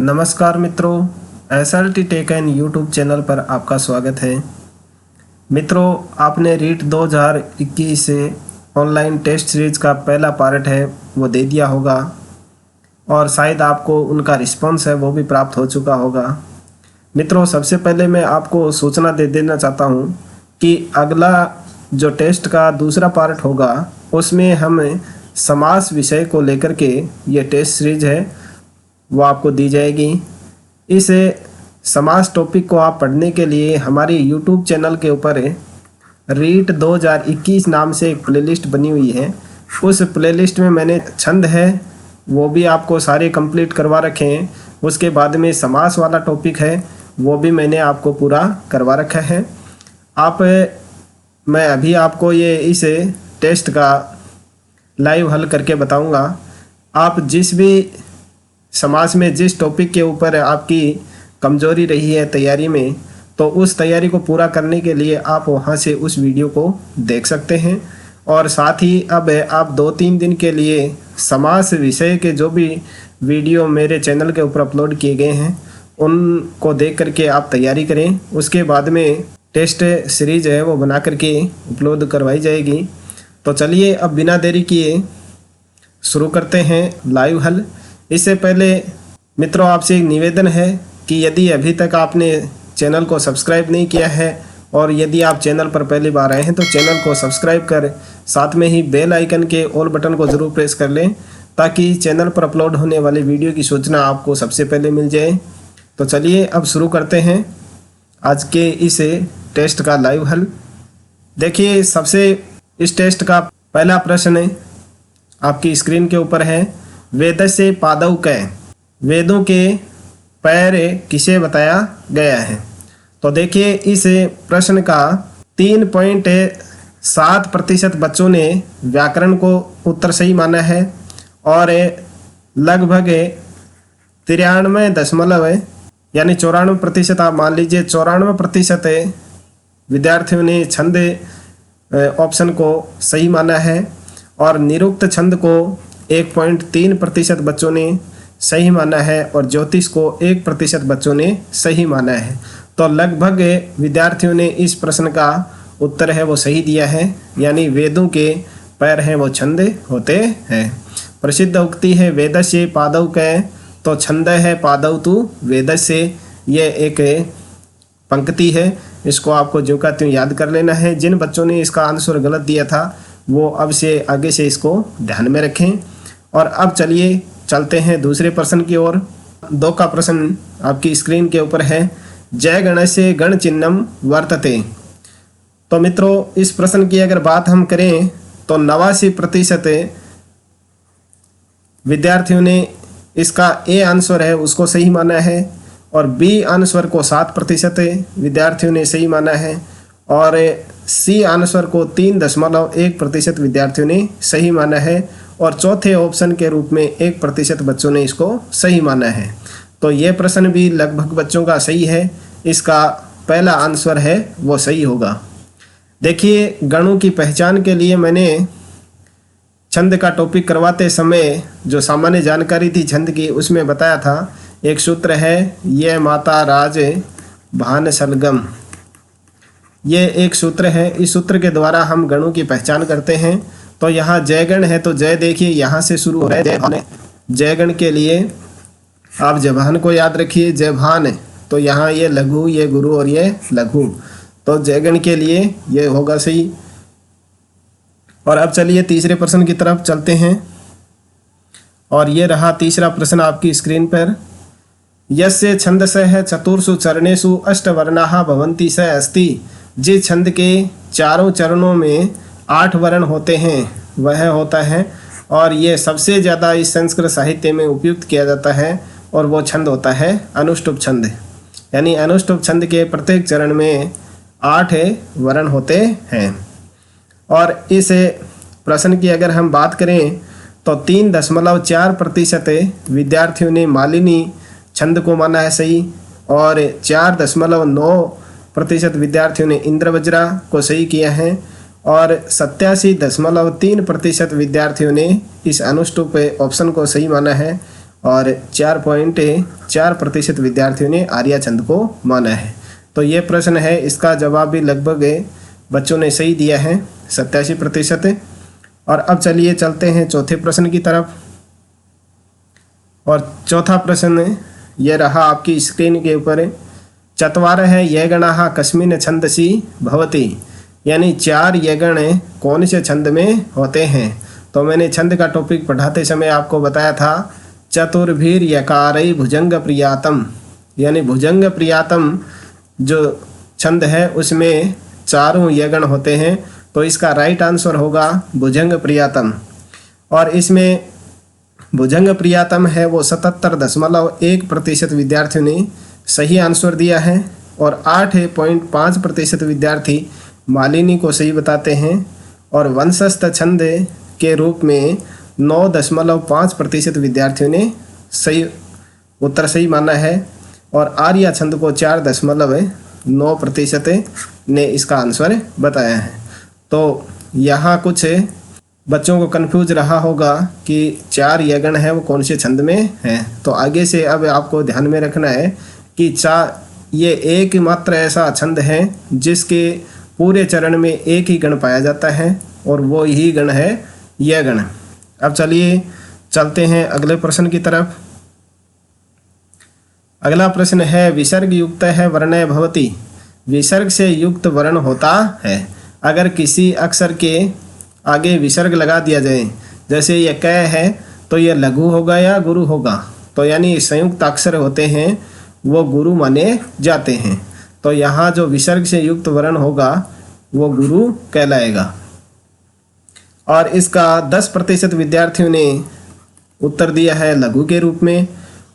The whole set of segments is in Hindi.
नमस्कार मित्रों, SLT tech and YouTube channel पर आपका स्वागत है। मित्रों, आपने रीट 2021 से ऑनलाइन टेस्ट सीरीज का पहला पार्ट है वो दे दिया होगा और शायद आपको उनका रिस्पांस है वो भी प्राप्त हो चुका होगा। मित्रों, सबसे पहले मैं आपको सूचना दे देना चाहता हूँ कि अगला जो टेस्ट का दूसरा पार्ट होगा उसमें हम समास विषय को लेकर के ये टेस्ट सीरीज है वो आपको दी जाएगी। इस समास टॉपिक को आप पढ़ने के लिए हमारे YouTube चैनल के ऊपर रीट 2021 नाम से एक प्लेलिस्ट बनी हुई है। उस प्लेलिस्ट में मैंने छंद है वो भी आपको सारे कंप्लीट करवा रखे हैं। उसके बाद में समास वाला टॉपिक है वो भी मैंने आपको पूरा करवा रखा है। मैं अभी आपको ये इस टेस्ट का लाइव हल करके बताऊंगा। आप जिस भी समाज में जिस टॉपिक के ऊपर आपकी कमजोरी रही है तैयारी में, तो उस तैयारी को पूरा करने के लिए आप वहां से उस वीडियो को देख सकते हैं। और साथ ही अब आप 2-3 दिन के लिए समास विषय के जो भी वीडियो मेरे चैनल के ऊपर अपलोड किए गए हैं उनको देख करके आप तैयारी करें। उसके बाद में टेस्ट सीरीज है वो बना करके अपलोड करवाई जाएगी। तो चलिए अब बिना देरी किए शुरू करते हैं लाइव हल। इससे पहले मित्रों आपसे एक निवेदन है कि यदि अभी तक आपने चैनल को सब्सक्राइब नहीं किया है और यदि आप चैनल पर पहली बार आए हैं तो चैनल को सब्सक्राइब कर साथ में ही बेल आइकन के ऑल बटन को ज़रूर प्रेस कर लें ताकि चैनल पर अपलोड होने वाले वीडियो की सूचना आपको सबसे पहले मिल जाए। तो चलिए अब शुरू करते हैं आज के इस टेस्ट का लाइव हल। देखिए, सबसे इस टेस्ट का पहला प्रश्न आपकी स्क्रीन के ऊपर है। वेदस्य पादौ कै, वेदों के पैर किसे बताया गया है। तो देखिए, इस प्रश्न का 3.7% बच्चों ने व्याकरण को उत्तर सही माना है और लगभग 93 यानी 94% आप मान लीजिए 94% विद्यार्थियों ने छंद ऑप्शन को सही माना है और निरुक्त छंद को 1.3% बच्चों ने सही माना है और ज्योतिष को 1% बच्चों ने सही माना है। तो लगभग विद्यार्थियों ने इस प्रश्न का उत्तर है वो सही दिया है, यानी वेदों के पैर हैं वो छंद होते हैं। प्रसिद्ध उक्ति है वेदस्य पादौ कै, तो छंद है पादौ तु वेदस्य। ये एक पंक्ति है, इसको आपको जो का त्यों याद कर लेना है। जिन बच्चों ने इसका आंसर गलत दिया था वो अब से आगे से इसको ध्यान में रखें। और अब चलिए चलते हैं दूसरे प्रश्न की ओर। 2 का प्रश्न आपकी स्क्रीन के ऊपर है। जय गणस्य गण चिन्हम वर्तते। तो मित्रों, इस प्रश्न की अगर बात हम करें तो 89% विद्यार्थियों ने इसका ए आंसर है उसको सही माना है और बी आंसर को 7% विद्यार्थियों ने सही माना है और सी आंसर को 3.1% विद्यार्थियों ने सही माना है और चौथे ऑप्शन के रूप में 1% बच्चों ने इसको सही माना है। तो ये प्रश्न भी लगभग बच्चों का सही है। इसका पहला आंसर है वो सही होगा। देखिए, गणों की पहचान के लिए मैंने छंद का टॉपिक करवाते समय जो सामान्य जानकारी थी छंद की उसमें बताया था, एक सूत्र है ये माता राज भान सलगम। ये एक सूत्र है, इस सूत्र के द्वारा हम गणों की पहचान करते हैं। तो यहाँ जय गण है तो जय देखिए यहाँ से शुरू हो रहा है जय भान। जय गण के लिए आप जभान को याद रखिए, जय भान, तो यहाँ ये लघु, ये गुरु और ये लघु, तो जय गण के लिए ये होगा सही। और अब चलिए तीसरे प्रश्न की तरफ चलते हैं और ये रहा तीसरा प्रश्न आपकी स्क्रीन पर। यस्य छंदसः चतुर्षु चरणेषु अष्टवर्णाः भवन्ति स अस्ति। जिस छंद के चारों चरणों में 8 वर्ण होते हैं वह होता है, और ये सबसे ज़्यादा इस संस्कृत साहित्य में उपयुक्त किया जाता है और वो छंद होता है अनुष्टुप छंद। यानी अनुष्टुप छंद के प्रत्येक चरण में 8 वर्ण होते हैं। और इस प्रश्न की अगर हम बात करें तो 3.4% विद्यार्थियों ने मालिनी छंद को माना है सही और 4.9% विद्यार्थियों ने इंद्रवज्रा को सही किया है और 87.3% विद्यार्थियों ने इस अनुष्टुप ऑप्शन को सही माना है और 4.4% विद्यार्थियों ने आर्या छंद को माना है। तो ये प्रश्न है, इसका जवाब भी लगभग बच्चों ने सही दिया है, 87%। और अब चलिए चलते हैं चौथे प्रश्न की तरफ। और चौथा प्रश्न ये रहा आपकी स्क्रीन के ऊपर। चत्वारः यगणाः कस्मिन् छन्दसि भवति, यानी 4 यगण कौन से छंद में होते हैं। तो मैंने छंद का टॉपिक पढ़ाते समय आपको बताया था, चतुर्भिर यकारै भुजंग प्रियातम, यानी भुजंग प्रियातम जो छंद है उसमें 4 यगण होते हैं। तो इसका राइट आंसर होगा भुजंग प्रियातम। और इसमें भुजंग प्रियातम है वो 77.1% विद्यार्थियों ने सही आंसर दिया है। और 8.5% विद्यार्थी मालिनी को सही बताते हैं। और वंशस्थ छंद के रूप में 9.5% विद्यार्थियों ने सही उत्तर सही माना है। और आर्या छंद को 4.9% ने इसका आंसर बताया है। तो यहाँ कुछ बच्चों को कंफ्यूज रहा होगा कि 4 यगण है वो कौन से छंद में हैं। तो आगे से अब आपको ध्यान में रखना है कि ये एकमात्र ऐसा छंद है जिसके पूरे चरण में एक ही गण पाया जाता है और वो ही गण है यगण। अब चलिए चलते हैं अगले प्रश्न की तरफ। अगला प्रश्न है, विसर्ग युक्त है वर्ण भवति, विसर्ग से युक्त वर्ण होता है। अगर किसी अक्षर के आगे विसर्ग लगा दिया जाए, जैसे ये क है तो ये लघु होगा या गुरु होगा। तो यानी संयुक्त अक्षर होते हैं वो गुरु माने जाते हैं। तो यहाँ जो विसर्ग से युक्त वर्ण होगा वो गुरु कहलाएगा। और इसका 10% विद्यार्थियों ने उत्तर दिया है लघु के रूप में,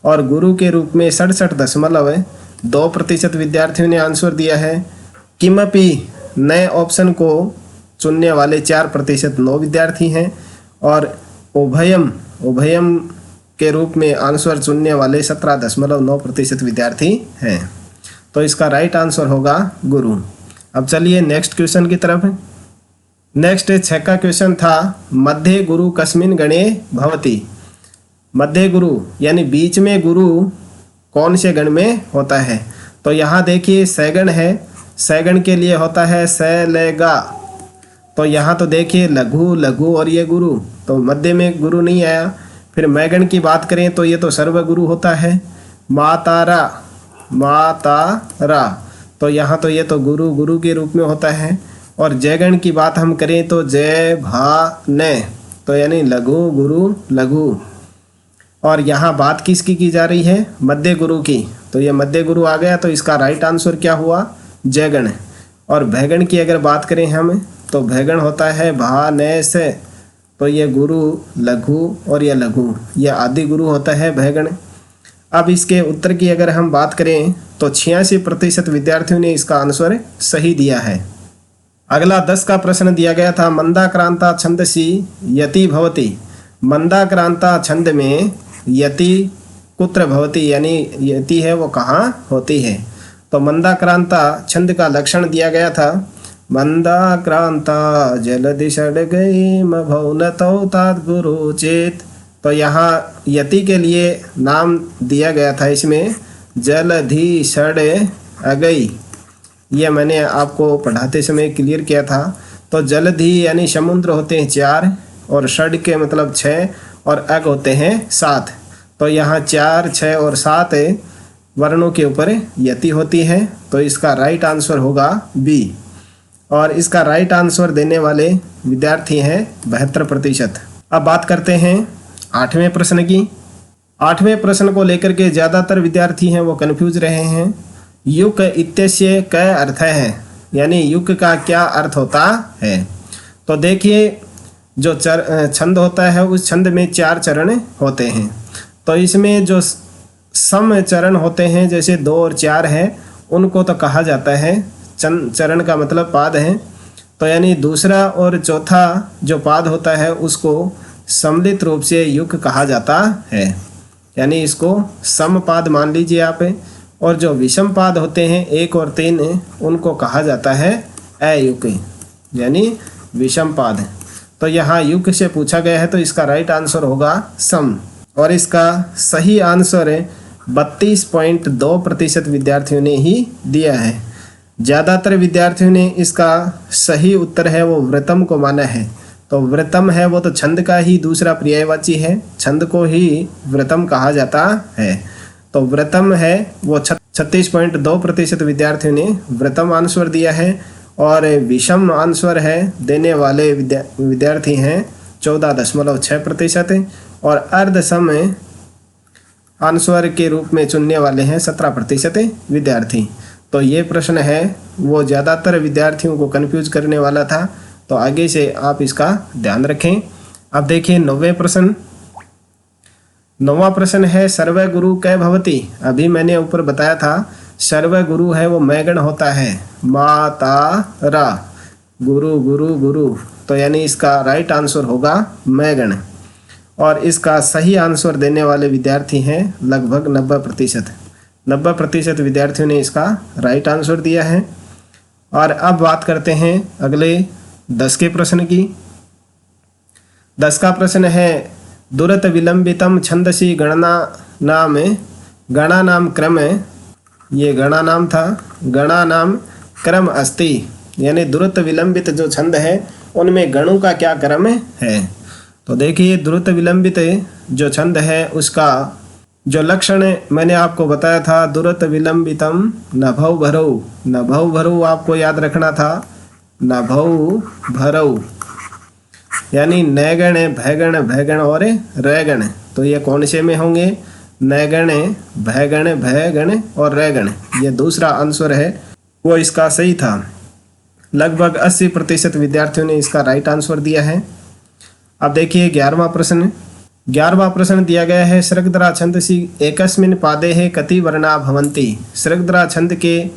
और गुरु के रूप में 67.2% विद्यार्थियों ने आंसर दिया है। किमपि नए ऑप्शन को चुनने वाले 4% 9 विद्यार्थी हैं। और उभयम के रूप में आंसर चुनने वाले 17.9% विद्यार्थी हैं। तो इसका राइट आंसर होगा गुरु। अब चलिए नेक्स्ट क्वेश्चन की तरफ। नेक्स्ट 6 का क्वेश्चन था, मध्य गुरु कस्मिन् गणे भवति, मध्य गुरु यानी बीच में गुरु कौन से गण में होता है। तो यहाँ देखिए सैगण है, सैगण के लिए होता है सैलेगा। तो यहाँ तो देखिए लघु लघु और ये गुरु, तो मध्य में गुरु नहीं आया। फिर मैगण की बात करें तो ये तो सर्वगुरु होता है, मातारा मातारा। तो यहाँ तो ये तो गुरु गुरु के रूप में होता है। और जयगण की बात हम करें तो जय भा ने, तो यानी लघु गुरु लघु। और यहाँ बात किसकी की जा रही है, मध्य गुरु की। तो ये मध्य गुरु आ गया, तो इसका राइट आंसर क्या हुआ, जयगण। और भयगण की अगर बात करें हम तो भयगण होता है भा ने से, तो ये गुरु लघु और ये लघु, ये आदि गुरु होता है भयगण। अब इसके उत्तर की अगर हम बात करें तो 86% विद्यार्थियों ने इसका आंसर सही दिया है। अगला 10 का प्रश्न दिया गया था, मंदाक्रांता छंदसि यति भवति, मंदाक्रांता छंद में यति कुत्र भवति, यानी यति है वो कहाँ होती है। तो मंदाक्रांता छंद का लक्षण दिया गया था, मंदाक्रांता जलधि षड्गैम भौनतौ तद्गुरु चेत। तो यहाँ यति के लिए नाम दिया गया था, इसमें जलधि षड अगई, ये मैंने आपको पढ़ाते समय क्लियर किया था। तो जलधि यानी समुद्र होते हैं 4, और षड के मतलब 6, और अग होते हैं 7। तो यहाँ 4, 6 और 7 वर्णों के ऊपर यति होती है। तो इसका राइट आंसर होगा बी। और इसका राइट आंसर देने वाले विद्यार्थी हैं 72%। अब बात करते हैं 8वें प्रश्न की। 8वें प्रश्न को लेकर के ज़्यादातर विद्यार्थी हैं वो कन्फ्यूज रहे हैं। युक इत्यस्य क अर्थ है, यानी युक का क्या अर्थ होता है। तो देखिए जो छंद होता है उस छंद में 4 चरण होते हैं। तो इसमें जो सम चरण होते हैं जैसे 2 और 4 हैं उनको तो कहा जाता है चरण का मतलब पाद है। तो यानी दूसरा और चौथा जो पाद होता है उसको सम्मिलित रूप से युक कहा जाता है, यानी इसको सम पाद मान लीजिए आप। और जो विषम पाद होते हैं 1 और 3 उनको कहा जाता है अयुक, यानी विषम पाद। तो यहाँ युक से पूछा गया है तो इसका राइट आंसर होगा सम। और इसका सही आंसर 32.2% विद्यार्थियों ने ही दिया है। ज़्यादातर विद्यार्थियों ने इसका सही उत्तर है वो वृतम को माना है। तो वृतम है वो तो छंद का ही दूसरा पर्यायवाची है, छंद को ही वृतम कहा जाता है। तो वृतम है वो 36.2% विद्यार्थियों ने वृतम आंसर दिया है और विषम आंसर है देने वाले विद्यार्थी हैं 14.6% और अर्धसम आंसर के रूप में चुनने वाले हैं 17% विद्यार्थी। तो ये प्रश्न है वो ज़्यादातर विद्यार्थियों को कंफ्यूज करने वाला था, तो आगे से आप इसका ध्यान रखें। अब देखिए 9वें प्रश्न। 9वां प्रश्न है सर्व गुरु कै भवति। अभी मैंने ऊपर बताया था सर्व गुरु है वो मैगण होता है, माता रा, गुरु गुरु गुरु, तो यानी इसका राइट आंसर होगा मैगण। और इसका सही आंसर देने वाले विद्यार्थी हैं लगभग 90%। 90% विद्यार्थियों ने इसका राइट आंसर दिया है। और अब बात करते हैं अगले 10 के प्रश्न की। 10 का प्रश्न है दुरत विलंबितम छंदसी गणना नाम क्रम, ये गणा नाम था, गणा नाम क्रम अस्ति, यानी दुरत विलंबित जो छंद है उनमें गणों का क्या क्रम है। तो देखिए दुरत विलंबित जो छंद है उसका जो लक्षण मैंने आपको बताया था, दुरत विलंबितम नभौ भरौ, नभौ भरौ आपको याद रखना था, नभौ भरौ, यानी नैगण भैगण भैगण और रैगण। तो ये कौन से में होंगे, नैगण भैगण भैगण और रैगण। ये दूसरा आंसर है वो इसका सही था। लगभग 80% विद्यार्थियों ने इसका राइट आंसर दिया है। अब देखिए 11वां प्रश्न। 11वां प्रश्न दिया गया है सृगधरा छंदसी एकस्मिन् पादे है कति वर्णा भवन्ति। सृगधरा छंद के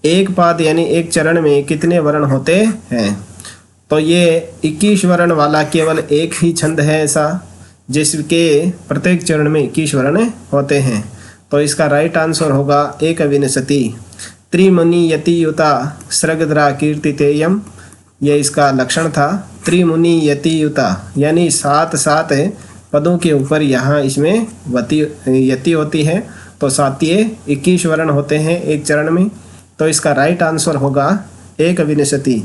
एक पाद यानी एक चरण में कितने वर्ण होते हैं। तो ये 21 वर्ण वाला केवल एक ही छंद है ऐसा जिसके प्रत्येक चरण में 21 वर्ण होते हैं। तो इसका राइट आंसर होगा 1विंशति। त्रिमुनि यति युता सृगधरा कीर्तितेयम, ये इसका लक्षण था। त्रिमुनि यति युता यानी 7 पदों के ऊपर यहाँ इसमें यति होती है, तो 7 21 वर्ण होते हैं एक चरण में। तो इसका राइट आंसर होगा 1विंशति।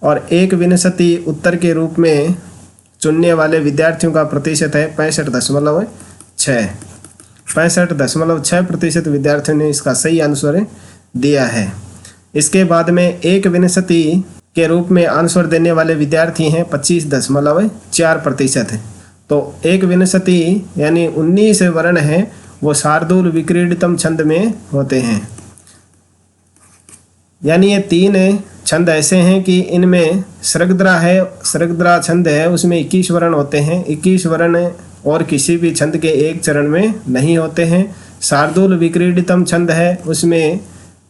और 1विंशति उत्तर के रूप में चुनने वाले विद्यार्थियों का प्रतिशत है 65.6। 65.6% विद्यार्थियों ने इसका सही आंसर दिया है। इसके बाद में 1विंशति के रूप में आंसर देने वाले विद्यार्थी हैं 25.4%। तो 1विंशति यानी 19 वर्ण हैं वो शार्दूल विक्रीडितम छंद में होते हैं। यानी ये 3 छंद ऐसे हैं कि इनमें सृगधरा छंद है उसमें 21 वर्ण होते हैं। 21 वर्ण और किसी भी छंद के एक चरण में नहीं होते हैं। शार्दूल विक्रीडितम छंद है उसमें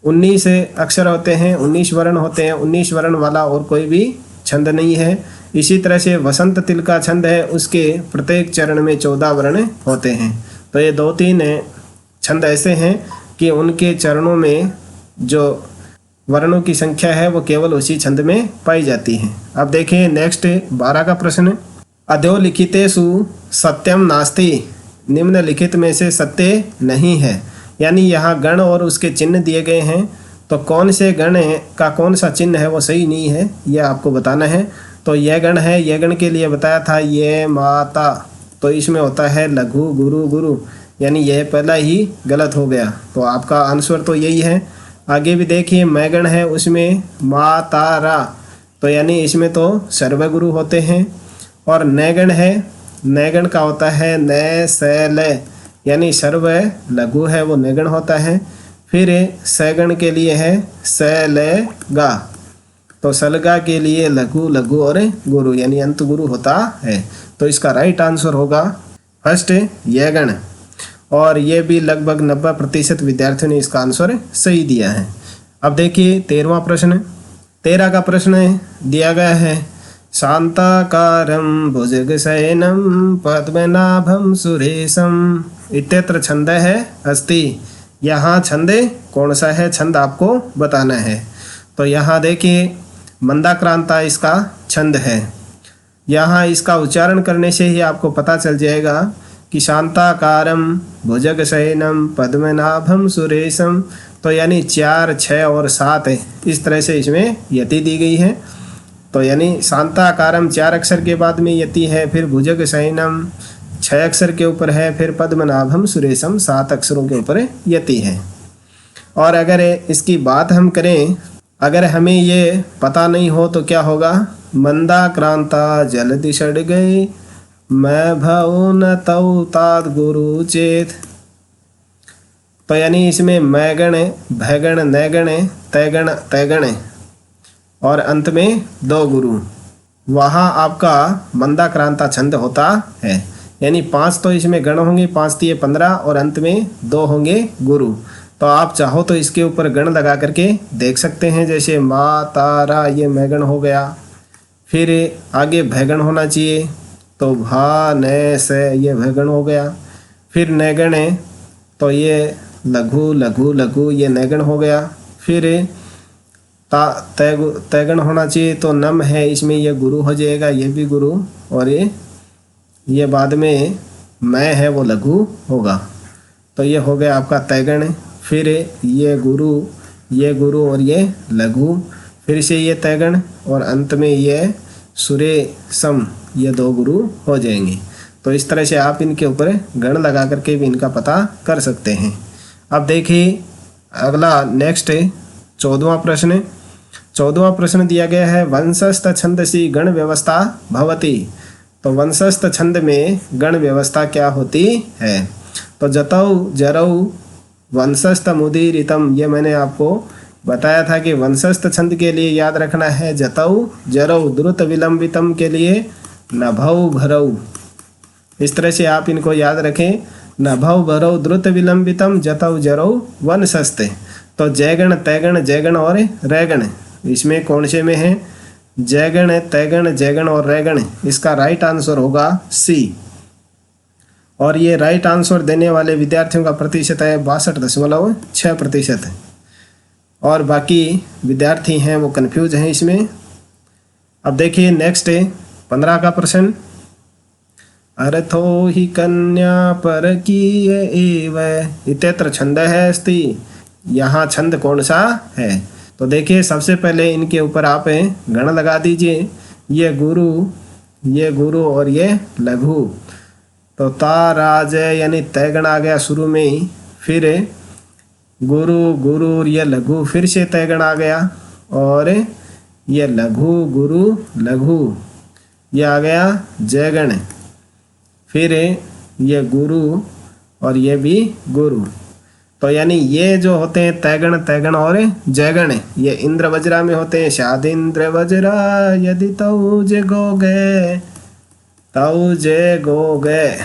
19 अक्षर होते हैं, 19 वर्ण होते हैं। 19 वर्ण वाला और कोई भी छंद नहीं है। इसी तरह से वसंत तिल का छंद है उसके प्रत्येक चरण में 14 वर्ण होते हैं। तो ये 2-3 छंद ऐसे हैं कि उनके चरणों में जो वर्णों की संख्या है वो केवल उसी छंद में पाई जाती है। अब देखिए नेक्स्ट 12 का प्रश्न। अधोलिखितेषु सत्यम नास्ति, निम्नलिखित में से सत्य नहीं है। यानी यहाँ गण और उसके चिन्ह दिए गए हैं, तो कौन से गण का कौन सा चिन्ह है वो सही नहीं है, यह आपको बताना है। तो यह गण है, यह गण के लिए बताया था ये माता, तो इसमें होता है लघु गुरु गुरु, यानी यह पहला ही गलत हो गया। तो आपका आंसर तो यही है। आगे भी देखिए मैगण है उसमें मातारा, तो यानी इसमें तो सर्वगुरु होते हैं। और नैगण है, नैगण का होता है नय सैल, यानी सर्व लघु है वो नैगण होता है। फिर सैगण के लिए है सैलगा, तो सलगा के लिए लघु लघु और गुरु यानी अंत गुरु होता है। तो इसका राइट आंसर होगा फर्स्ट यह गण। और ये भी लगभग 90% विद्यार्थियों ने इसका आंसर सही दिया है। अब देखिए 13वां प्रश्न। 13 का प्रश्न दिया गया है शांताकारं भुजगशयनं पद्मनाभं सुरेशम इत्यत्र छंद है अस्ति। यहाँ छंद कौन सा है, छंद आपको बताना है। तो यहाँ देखिए मंदाक्रांता इसका छंद है। यहाँ इसका उच्चारण करने से ही आपको पता चल जाएगा कि शांताकारम भुजगशयनम पद्मनाभम सुरेशम, तो यानी 4, 6 और 7 है, इस तरह से इसमें यति दी गई है। तो यानी शांताकारम 4 अक्षर के बाद में यति है, फिर भुजगशयनम 6 अक्षर के ऊपर है, फिर पद्मनाभम सुरेशम 7 अक्षरों के ऊपर यति है। और अगर इसकी बात हम करें, अगर हमें ये पता नहीं हो तो क्या होगा, मंदाक्रांता जलधि सड़ गई, मैं भव न तौ तात गुरु चेत। तो यानी इसमें मैगण, भैगण, नैगण, तैगण, तैगण और अंत में 2 गुरु, वहाँ आपका मंदाक्रांता छंद होता है। यानी 5 तो इसमें गण होंगे, 5 तिये 15 और अंत में 2 होंगे गुरु। तो आप चाहो तो इसके ऊपर गण लगा करके देख सकते हैं, जैसे मा तारा ये मैगण हो गया, फिर आगे भैगण होना चाहिए, तो भा न से ये भैगण हो गया, फिर नैगण है तो ये लघु लघु लघु ये नैगण हो गया, फिर तैगण होना चाहिए तो नम है, इसमें ये गुरु हो जाएगा, ये भी गुरु, और ये बाद में मैं है वो लघु होगा। तो ये हो गया आपका तैगण। फिर ये गुरु और ये लघु, फिर से ये तैगण और अंत में ये सुरे सम, ये 2 गुरु हो जाएंगे। तो इस तरह से आप इनके ऊपर गण लगा करके भी इनका पता कर सकते हैं। अब देखिए अगला नेक्स्ट है 14वां प्रश्न। 14वां प्रश्न दिया गया है, वंशस्थ छंदसी गण व्यवस्था भवति। तो वंशस्थ छंद में गण व्यवस्था क्या होती है? तो जतौ जरौ वंशस्थ मुदीरितम, ये मैंने आपको बताया था कि वंशस्थ छंद के लिए याद रखना है जतौ जरौ, द्रुत विलंबितम के लिए नभौ भरौ। इस तरह से आप इनको याद रखें, नभौ भरौ द्रुत विलंबितम जतौ जरौ वंशस्थ। तो जयगण, तैगण, जयगण और रैगण, इसमें कौन से में है? जयगण, तैगण, जयगण और रैगण। इसका राइट आंसर होगा सी। और ये राइट आंसर देने वाले विद्यार्थियों का प्रतिशत है 62.6%। और बाकी विद्यार्थी हैं वो कंफ्यूज हैं इसमें। अब देखिए नेक्स्ट है 15 का प्रश्न। अर्थो ही कन्या पर की एव इत्यत्र छंद है अस्ति। यहाँ छंद कौन सा है? तो देखिए सबसे पहले इनके ऊपर आप गण लगा दीजिए, ये गुरु और ये लघु। तो ता राज यानी तैगण आ गया शुरू में ही, फिर गुरु ये लघु, फिर से तैगण आ गया, और ये लघु गुरु लघु, ये आ गया जयगण, फिर ये गुरु और ये भी गुरु। तो यानी ये जो होते हैं तैगण, तैगण और जयगण, ये इंद्र वज्रा में होते हैं। शादिंद्र वज्रा यदि तौ जे गो गए,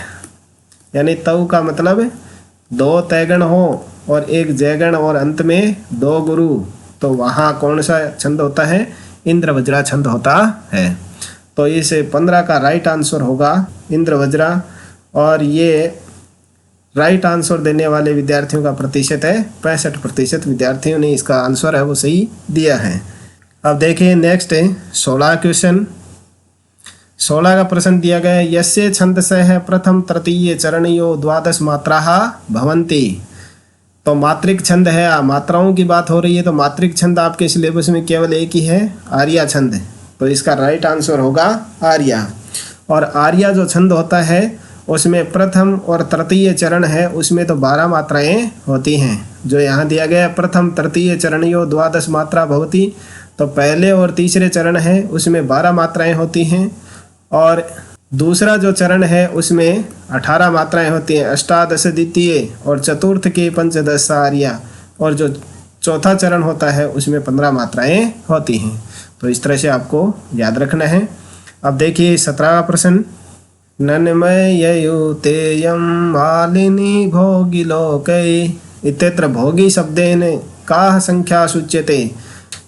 यानी तौ का मतलब 2 तैगण हो और 1 जयगण और अंत में 2 गुरु। तो वहाँ कौन सा छंद होता है? इंद्र वज्रा छंद होता है। तो इस 15 का राइट आंसर होगा इंद्र वज्रा। और ये राइट आंसर देने वाले विद्यार्थियों का प्रतिशत है 65% विद्यार्थियों ने इसका आंसर है वो सही दिया है। अब देखिए नेक्स्ट है 16 क्वेश्चन। 16 का प्रश्न दिया गया है, यस्य छंदसः प्रथम तृतीय चरणयो 12 मात्राः भवन्ति। तो मात्रिक छंद है, मात्राओं की बात हो रही है, तो मात्रिक छंद आपके सिलेबस में केवल एक ही है, आर्या छंद। तो इसका राइट आंसर होगा आर्या। और आर्या जो छंद होता है उसमें प्रथम और तृतीय चरण है, उसमें तो 12 मात्राएं होती हैं। जो यहाँ दिया गया प्रथम तृतीय चरणयो 12 मात्रा भवति, तो पहले और तीसरे चरण है उसमें 12 मात्राएं होती हैं। और दूसरा जो चरण है उसमें 18 मात्राएं होती हैं, अष्टादश द्वितीय, और चतुर्थ के 15 आर्या। और जो चौथा चरण होता है उसमें 15 मात्राएं होती हैं। तो इस तरह से आपको याद रखना है। अब देखिए 17वां प्रश्न। नन्मययुतेयं मालिनी भोगिलोकै इत्यत्र भोगी शब्देन काः संख्या सूच्यते।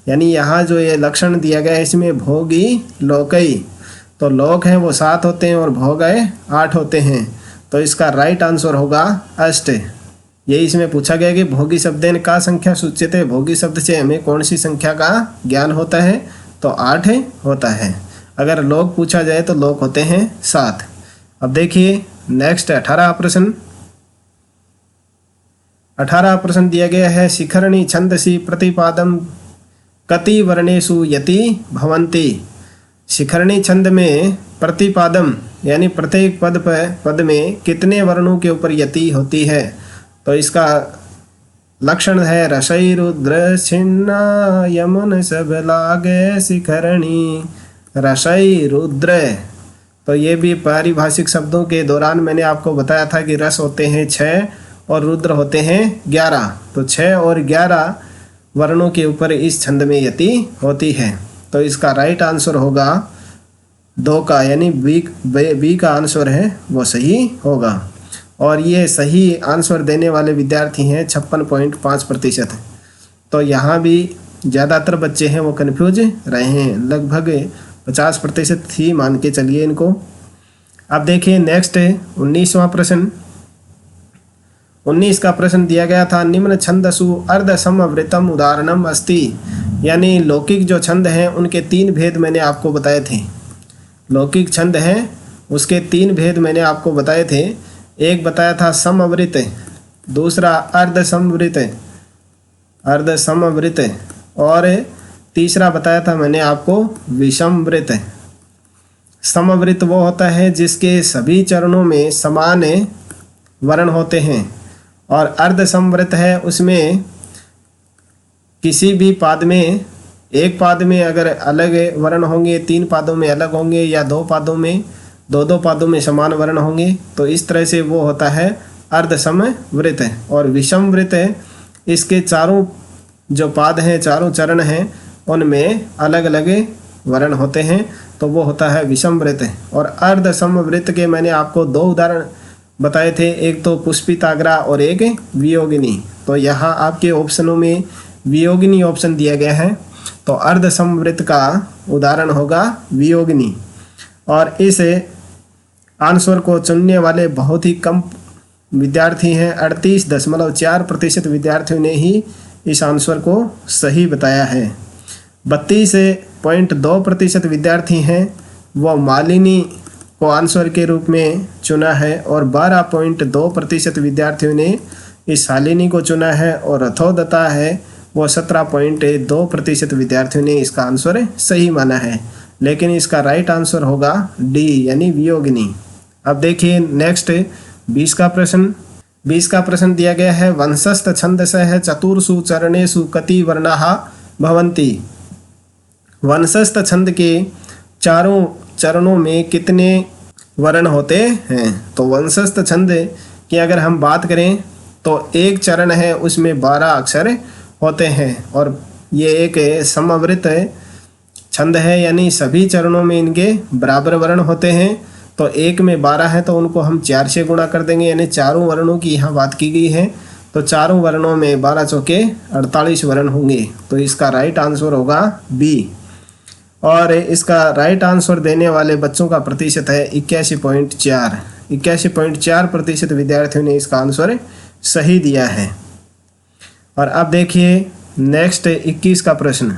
यानी यहाँ जो ये लक्षण दिया गया है इसमें भोगी लोकै, तो लोक हैं वो 7 होते हैं और भोग है 8 होते हैं। तो इसका राइट आंसर होगा अष्ट। यही इसमें पूछा गया कि भोगी शब्देन का संख्या सूच्यते, भोगी शब्द से हमें कौन सी संख्या का ज्ञान होता है? तो 8 होता है। अगर लोक पूछा जाए तो लोक होते हैं 7। अब देखिए नेक्स्ट 18 प्रश्न। 18 प्रश्न दिया गया है, शिखरणी छंदसि प्रतिपादम कति वर्णेषु यति भवन्ति। शिखरणी छंद में प्रतिपादम यानी प्रत्येक पद में कितने वर्णों के ऊपर यति होती है। तो इसका लक्षण है, रसई रुद्र छिन्ना यमुन सब लागे शिखरणी। रसई रुद्र, तो ये भी पारिभाषिक शब्दों के दौरान मैंने आपको बताया था कि रस होते हैं 6 और रुद्र होते हैं 11। तो 6 और 11 वर्णों के ऊपर इस छंद में यति होती है। तो इसका राइट आंसर होगा 2 का, यानी बी का आंसर है वो सही होगा। और ये सही आंसर देने वाले विद्यार्थी हैं 56.5%। तो यहाँ भी ज़्यादातर बच्चे हैं वो कन्फ्यूज रहे हैं, लगभग 50% ही मान के चलिए इनको। अब देखिए नेक्स्ट 19वां प्रश्न। 19 का प्रश्न दिया गया था, निम्न छंदसु अर्ध समवृतम उदाहरणम अस्ति। यानी लौकिक जो छंद हैं उनके 3 भेद मैंने आपको बताए थे। लौकिक छंद हैं उसके 3 भेद मैंने आपको बताए थे। एक बताया था समवृत, दूसरा अर्ध समवृत और तीसरा बताया था मैंने आपको विषमवृत। समवृत वो होता है जिसके सभी चरणों में समान वर्ण होते हैं, और अर्ध समवृत है उसमें किसी भी पाद में, एक पाद में अगर अलग वर्ण होंगे, 3 पादों में अलग होंगे, या 2 पादों में 2 पादों में समान वर्ण होंगे, तो इस तरह से वो होता है अर्ध समवृत। और विषमवृत इसके चारों जो पाद हैं, चारों चरण हैं, उनमें अलग अलग वर्ण होते हैं, तो वो होता है विषमवृत। और अर्ध समवृत के मैंने आपको 2 उदाहरण बताए थे, एक तो पुष्पिताग्रा और एक वियोगिनी। तो यहाँ आपके ऑप्शनों में वियोगिनी ऑप्शन दिया गया है, तो अर्ध समवृत का उदाहरण होगा वियोगिनी। और इस आंसर को चुनने वाले बहुत ही कम विद्यार्थी हैं, 38.4% विद्यार्थियों ने ही इस आंसर को सही बताया है। 32.2% विद्यार्थी हैं वो मालिनी को आंसर के रूप में चुना है, और 12.2% विद्यार्थियों ने इस शालिनी को चुना है, और रथोदत्ता है वो 17.2% विद्यार्थियों ने इसका आंसर सही माना है। लेकिन इसका राइट आंसर होगा डी यानी वियोगिनी। अब देखिए नेक्स्ट 20 का प्रश्न। 20 का प्रश्न दिया गया है, वंशस्थ छंदसः चतुर्षु चरणेषु कति वर्णाः भवन्ति। वंशस्थ छंद के चारों चरणों में कितने वर्ण होते हैं। तो वंशस्थ छंद की अगर हम बात करें तो एक चरण है उसमें 12 अक्षर होते हैं, और ये एक समवृत छंद है, यानी सभी चरणों में इनके बराबर वर्ण होते हैं। तो एक में 12 है तो उनको हम 4 से गुणा कर देंगे, यानी चारों वर्णों की यहाँ बात की गई है। तो चारों वर्णों में 12 चौके 48 वर्ण होंगे, तो इसका राइट आंसर होगा बी। और इसका राइट आंसर देने वाले बच्चों का प्रतिशत है 81.4। 81.4% विद्यार्थियों ने इसका आंसर सही दिया है। और अब देखिए नेक्स्ट 21 का प्रश्न।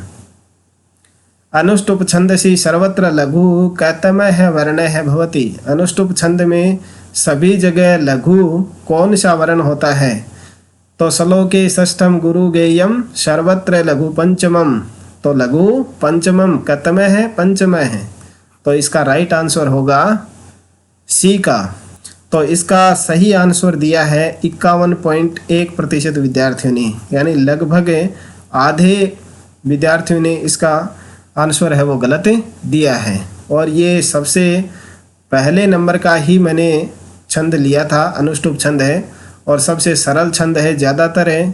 अनुष्टुप छंदसि सर्वत्र लघु कैतमः वर्णः भवति। अनुष्टुप छंद में सभी जगह लघु कौन सा वर्ण होता है। तो श्लोके षष्ठम गुरु गेयम सर्वत्र लघु पंचमम। तो लघु पंचमम कतमः है, पंचमः है, तो इसका राइट आंसर होगा सी का। तो इसका सही आंसर दिया है 51.1% विद्यार्थियों ने, यानी लगभग आधे विद्यार्थियों ने इसका आंसर है वो गलत दिया है। और ये सबसे पहले नंबर का ही मैंने छंद लिया था, अनुष्टुप छंद है, और सबसे सरल छंद है। ज़्यादातर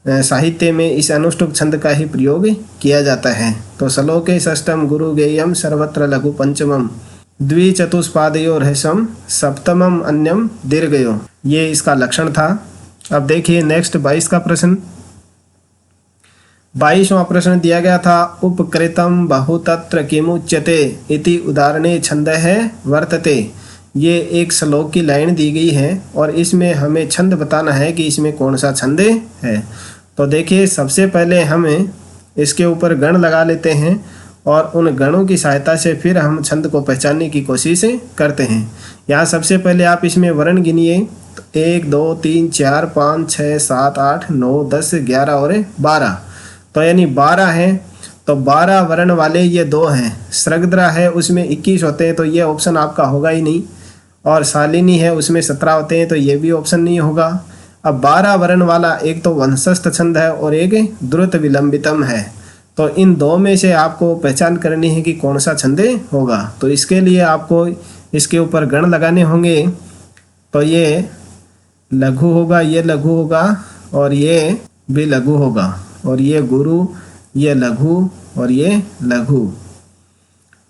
साहित्य में इस अनुष्टुप छंद का ही प्रयोग किया जाता है। तो श्लोके षष्ठम गुरु गेयम सर्वत्र लघु पंचमम द्विचतुष्पादयोर्हसम सप्तमम अन्यम दीर्घयो, ये इसका लक्षण था। अब देखिए नेक्स्ट 22 का प्रश्न। 22वां प्रश्न दिया गया था, उपकृतम बहुतत्र किमुच्यते इति उदाहरणे छंदः वर्तते। ये एक श्लोक की लाइन दी गई है और इसमें हमें छंद बताना है कि इसमें कौन सा छंद है। तो देखिए सबसे पहले हमें इसके ऊपर गण लगा लेते हैं और उन गणों की सहायता से फिर हम छंद को पहचानने की कोशिश करते हैं। यहाँ सबसे पहले आप इसमें वर्ण गिनिए, तो 1 2 3 4 5 6 7 8 9 10 11 और 12, तो यानी 12 हैं। तो 12 वर्ण वाले ये 2 हैं। सृगद्रा है उसमें 21 होते हैं, तो ये ऑप्शन आपका होगा ही नहीं। और शालिनी है उसमें 17 होते हैं, तो ये भी ऑप्शन नहीं होगा। अब 12 वर्ण वाला एक तो वंशस्थ छंद है और एक द्रुत विलंबितम है, तो इन दो में से आपको पहचान करनी है कि कौन सा छंद होगा। तो इसके लिए आपको इसके ऊपर गण लगाने होंगे। तो ये लघु होगा, ये लघु होगा और ये भी लघु होगा, और ये गुरु, ये लघु और ये लघु।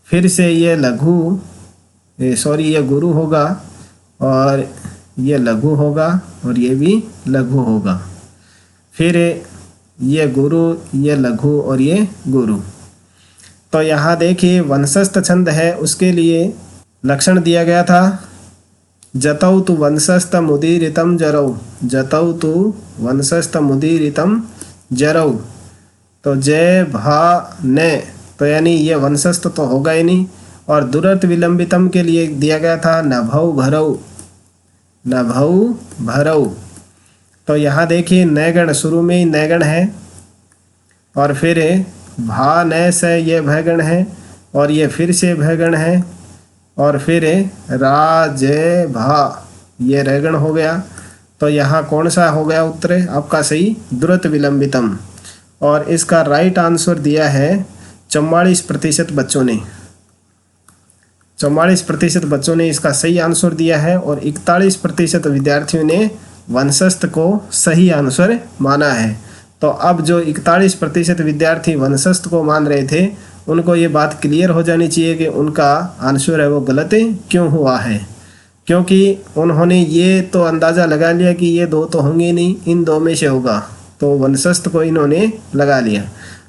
फिर से ये लघु, ये गुरु होगा और ये लघु होगा और ये भी लघु होगा। फिर ये गुरु, ये लघु और ये गुरु। तो यहाँ देखिए वंशस्थ छंद है, उसके लिए लक्षण दिया गया था जतौ तु वंशस्थ मुदीरितम जरौ, जतौ तु वंशस्थ मुदीरितम जरौ। तो जय भा ने, तो यानी ये वंशस्थ तो होगा ही नहीं। और दुरर्थ विलंबितम के लिए दिया गया था नभौ भरौ, नभौ भरौ। तो यहाँ देखिए नैगण, शुरू में ही नैगण है और फिर भा नय से ये भयगण है और ये फिर से भयगण है और फिर राजे भा ये रैगण हो गया। तो यहाँ कौन सा हो गया उत्तर आपका सही? द्रुत विलंबितम। और इसका राइट आंसर दिया है 44% बच्चों ने, 44% बच्चों ने इसका सही आंसर दिया है और 41% विद्यार्थियों ने वंशस्थ को सही आंसर माना है। तो अब जो 41% विद्यार्थी वंशस्थ को मान रहे थे, उनको ये बात क्लियर हो जानी चाहिए कि उनका आंसर है वो गलत क्यों हुआ है, क्योंकि उन्होंने ये तो अंदाज़ा लगा लिया कि ये दो तो होंगे नहीं, इन दो में से होगा, तो वंशस्थ को इन्होंने लगा लिया।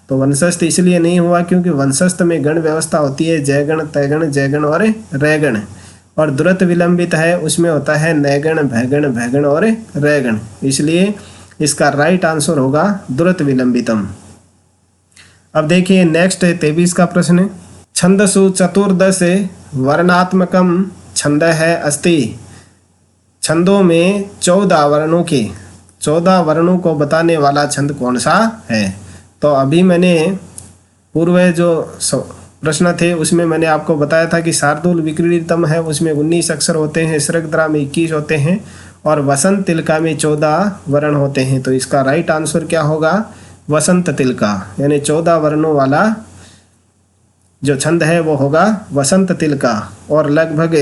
तो वंशस्थ इसलिए नहीं हुआ क्योंकि वंशस्थ में गण व्यवस्था होती है, जयगण, तयगण, जयगण और रैगण। और द्रुत विलंबित है उसमें होता है नैगण, भैगण, भैगण और रैगण, इसलिए इसका राइट आंसर होगा द्रुत विलंबितम। अब देखिए नेक्स्ट 23 का प्रश्न। छंदसु चतुर्दश वर्णात्मकम छंद है अस्ति। छंदों में 14 वर्णों के 14 वर्णों को बताने वाला छंद कौन सा है? तो अभी मैंने पूर्व जो प्रश्न थे उसमें मैंने आपको बताया था कि शार्दूल विक्रीडितम है उसमें 19 अक्षर होते हैं, सृगद्रा में 21 होते हैं और वसंत तिलका में 14 वर्ण होते हैं। तो इसका राइट आंसर क्या होगा? वसंत तिलका, यानी 14 वर्णों वाला जो छंद है वो होगा वसंत तिलका। और लगभग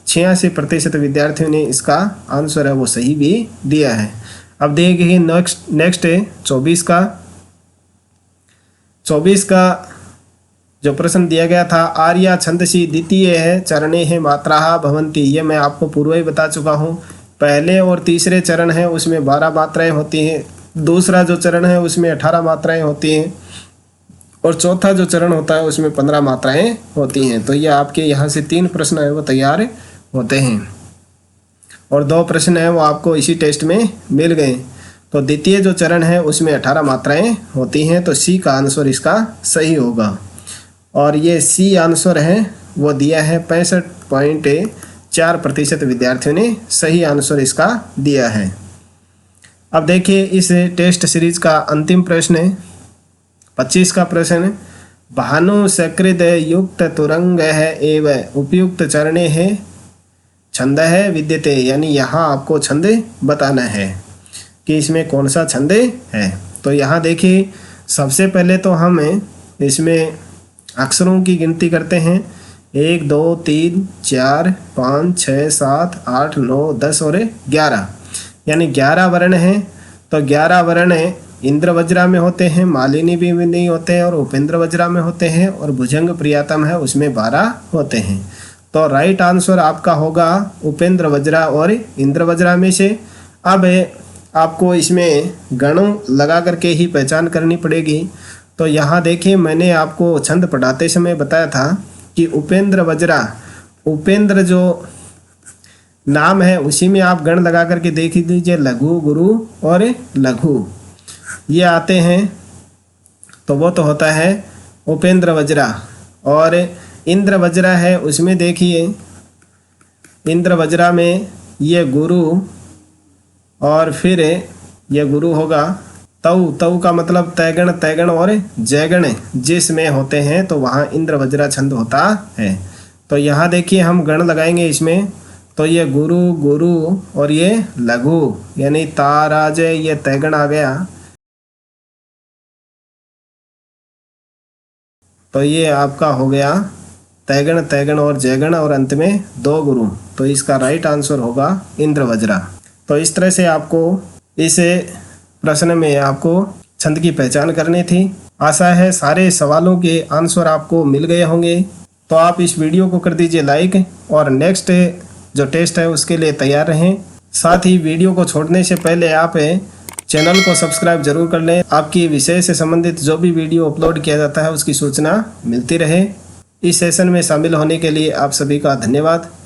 86% विद्यार्थियों ने इसका आंसर है वो सही भी दिया है। अब देखिए नेक्स्ट 24 का जो प्रश्न दिया गया था, आर्या छंदसी द्वितीय है चरणे है मात्राः भवन्ति। ये मैं आपको पूर्व ही बता चुका हूँ। पहले और तीसरे चरण है उसमें 12 मात्राएं होती हैं, दूसरा जो चरण है उसमें 18 मात्राएं होती हैं और चौथा जो चरण होता है उसमें 15 मात्राएं होती हैं। तो ये आपके यहाँ से 3 प्रश्न है वो तैयार होते हैं और 2 प्रश्न है वो आपको इसी टेस्ट में मिल गए। तो द्वितीय जो चरण है उसमें 18 मात्राएं होती हैं, तो सी का आंसर इसका सही होगा। और ये सी आंसर है वो दिया है 65.4% विद्यार्थियों ने सही आंसर इसका दिया है। अब देखिए इस टेस्ट सीरीज का अंतिम प्रश्न 25 का प्रश्न। भानु सकृत युक्त तुरंग है एव उपयुक्त चरणे है छंद है विद्यते। यानी यहाँ आपको छंद बताना है कि इसमें कौन सा छंद है। तो यहाँ देखिए सबसे पहले तो हम इसमें अक्षरों की गिनती करते हैं। 1 2 3 4 5 6 7 8 9 10 और 11, यानी 11 वर्ण हैं। तो 11 वर्ण इंद्र वज्रा में होते हैं, मालिनी भी नहीं होते हैं और उपेंद्र वज्रा में होते हैं और भुजंग प्रियातम है उसमें 12 होते हैं। तो राइट आंसर आपका होगा उपेंद्र वज्रा और इंद्र वज्रा में से। अब आपको इसमें गणों लगा करके ही पहचान करनी पड़ेगी। तो यहाँ देखिए मैंने आपको छंद पढ़ाते समय बताया था कि उपेंद्र वज्रा, उपेंद्र जो नाम है उसी में आप गण लगा करके देख लीजिए, लघु, गुरु और लघु ये आते हैं। तो वो तो होता है उपेंद्र वज्रा। और इंद्र वज्रा है उसमें देखिए इंद्र वज्रा में ये गुरु और फिर ये गुरु होगा तऊ। तऊ का मतलब तैगण, तैगण और जैगण जिसमें होते हैं तो वहाँ इंद्र वज्रा छंद होता है। तो यहाँ देखिए हम गण लगाएंगे इसमें, तो ये गुरु गुरु और ये लघु यानी ताराजय ये तैगण आ गया। तो ये आपका हो गया तैगण, तैगण और जैगण और अंत में दो गुरु। तो इसका राइट आंसर होगा इंद्र वज्रा। तो इस तरह से आपको इस प्रश्न में आपको छंद की पहचान करनी थी। आशा है सारे सवालों के आंसर आपको मिल गए होंगे। तो आप इस वीडियो को कर दीजिए लाइक और नेक्स्ट जो टेस्ट है उसके लिए तैयार रहें। साथ ही वीडियो को छोड़ने से पहले आप चैनल को सब्सक्राइब जरूर कर लें, आपकी विषय से संबंधित जो भी वीडियो अपलोड किया जाता है उसकी सूचना मिलती रहे। इस सेशन में शामिल होने के लिए आप सभी का धन्यवाद।